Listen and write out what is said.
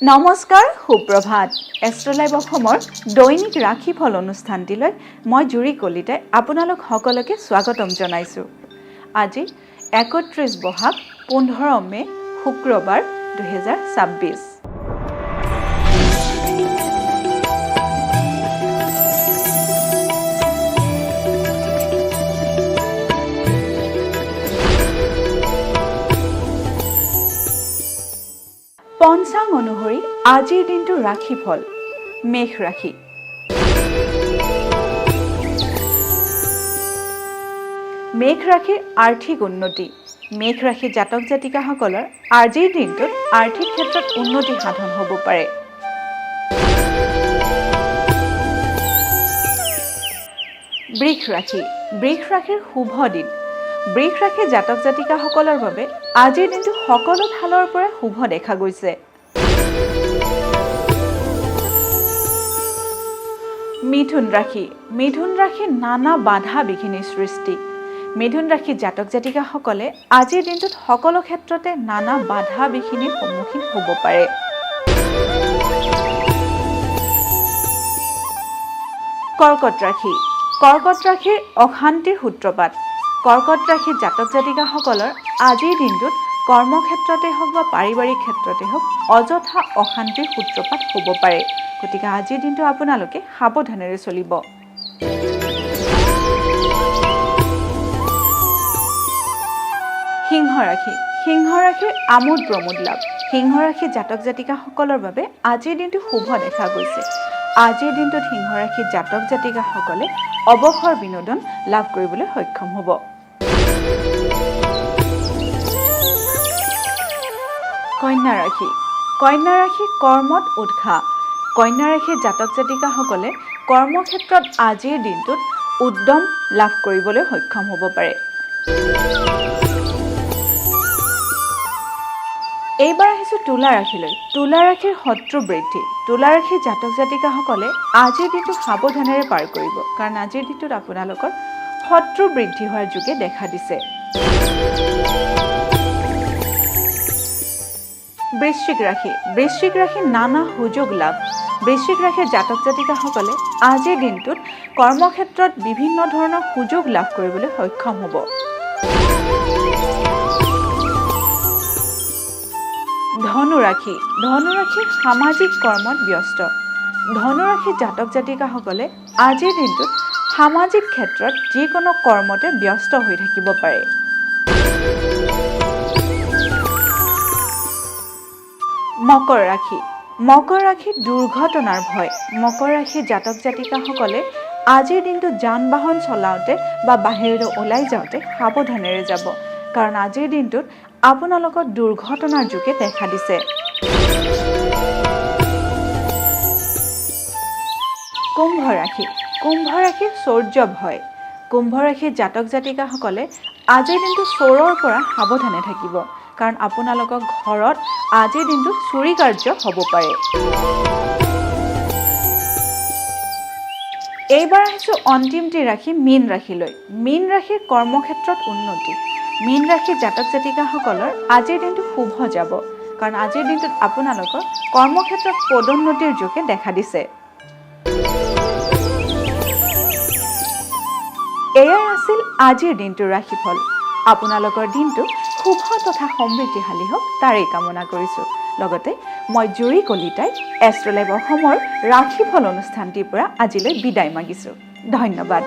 নমস্কাৰ সুপ্ৰভাত এষ্ট্ৰলাইভ অসমৰ দৈনিক ৰাশিফল অনুষ্ঠানটিলৈ মই জুৰি কলিতাই আপোনালোক সকলোকে স্বাগতম জনাইছোঁ। আজি ৩১ বহাগ ১৫ মে শুক্ৰবাৰ ২০২৬। পঞ্চাং অনুসৰি আজিৰ দিনটো ৰাশিফল মেষ ৰাশি। মেষ ৰাশিৰ আৰ্থিক উন্নতি। মেষ ৰাশি জাতক জাতিকাসকলৰ আজিৰ দিনটোত আৰ্থিক ক্ষেত্ৰত উন্নতি সাধন হ'ব পাৰে। বৃষ ৰাশি। বৃষ ৰাশিৰ শুভ দিন। বৃষ ৰাশি জাতক জাতিকাসকলৰ বাবে আজিৰ দিনটো সকলো ফালৰ পৰা শুভ দেখা গৈছে। মিথুন ৰাশি। মিথুন ৰাশিৰ নানা বাধা বিঘিনিৰ সৃষ্টি। মিথুন ৰাশি জাতক জাতিকাসকলে আজিৰ দিনটোত সকলো ক্ষেত্ৰতে নানা বাধা বিঘিনিৰ সন্মুখীন হ'ব পাৰে। কৰ্কট ৰাশি। কৰ্কট ৰাশিৰ অশান্তিৰ সূত্ৰপাত। কৰ্কট ৰাশি জাতক জাতিকাসকলৰ আজিৰ দিনটোত কৰ্মক্ষেত্ৰতে হওক বা পাৰিবাৰিক ক্ষেত্ৰতে হওক অযথা অশান্তিৰ সূত্ৰপাত হ'ব পাৰে। গতিকে আজিৰ দিনটো আপোনালোকে সাৱধানেৰে চলিব। সিংহ ৰাশি। সিংহ ৰাশিৰ আমোদ প্ৰমোদ লাভ। সিংহ ৰাশি জাতক জাতিকাসকলৰ বাবে আজিৰ দিনটো শুভ দেখা গৈছে। আজিৰ দিনটোত সিংহ ৰাশি জাতক জাতিকাসকলে অৱসৰ বিনোদন লাভ কৰিবলৈ সক্ষম হ'ব। কন্যা ৰাশি। কন্যা ৰাশি কৰ্মত উৎসাহ। কন্যা ৰাশিৰ জাতক জাতিকাসকলে কৰ্মক্ষেত্ৰত আজিৰ দিনটোত উদ্যম লাভ কৰিবলৈ সক্ষম হ'ব পাৰে। এইবাৰ আহিছোঁ তুলা ৰাশিলৈ। তুলা ৰাশিৰ শত্ৰু বৃদ্ধি। তুলা ৰাশিৰ জাতক জাতিকাসকলে আজিৰ দিনটো সাৱধানেৰে পাৰ কৰিব, কাৰণ আজিৰ দিনটোত আপোনালোকৰ শত্ৰু বৃদ্ধি হোৱাৰ যোগে দেখা দিছে। বৃশ্চিক ৰাশি। বৃশ্চিক ৰাশিৰ নানা সুযোগ লাভ। বৃশ্চিক ৰাশিৰ জাতক জাতিকাসকলে আজিৰ দিনটোত কৰ্মক্ষেত্ৰত বিভিন্ন ধৰণৰ সুযোগ লাভ কৰিবলৈ সক্ষম হ'ব। ধনু ৰাশি। ধনু ৰাশিৰ সামাজিক কৰ্মত ব্যস্ত। ধনু ৰাশিৰ জাতক জাতিকাসকলে আজিৰ দিনটোত সামাজিক ক্ষেত্ৰত যিকোনো কৰ্মতে ব্যস্ত হৈ থাকিব পাৰে। মকৰ ৰাশি। মকৰ ৰাশিৰ দুৰ্ঘটনাৰ ভয়। মকৰ ৰাশিৰ জাতক জাতিকাসকলে আজিৰ দিনটো যান বাহন চলাওঁতে বা বাহিৰলৈ ওলাই যাওঁতে সাৱধানেৰে যাব, কাৰণ আজিৰ দিনটোত আপোনালোকৰ দুৰ্ঘটনাৰ যোগে দেখা দিছে। কুম্ভ ৰাশি। কুম্ভ ৰাশিৰ চৌৰ্য ভয়। কুম্ভ ৰাশিৰ জাতক জাতিকাসকলে আজিৰ দিনটো চোৰৰ পৰা সাৱধানে থাকিব, কাৰণ আপোনালোকৰ ঘৰত আজিৰ দিনটোত চুৰি কাৰ্য হ'ব পাৰে। এইবাৰ আহিছোঁ অন্তিমটি ৰাশি মীন ৰাশিলৈ। মীন ৰাশিৰ কৰ্মক্ষেত্ৰত উন্নতি। মীন ৰাশিৰ জাতক জাতিকাসকলৰ আজিৰ দিনটো শুভ যাব, কাৰণ আজিৰ দিনটোত আপোনালোকৰ কৰ্মক্ষেত্ৰত পদোন্নতিৰ যোগে দেখা দিছে। এয়াই আছিল আজিৰ দিনটোৰ ৰাশিফল। আপোনালোকৰ দিনটো শুভ তথা সমৃদ্ধিশালী হওক তাৰেই কামনা কৰিছোঁ। লগতে মই জুৰি কলিতাই এষ্ট্ৰলাইভ অসমৰ ৰাশিফল অনুষ্ঠানটিৰ পৰা আজিলৈ বিদায় মাগিছোঁ। ধন্যবাদ।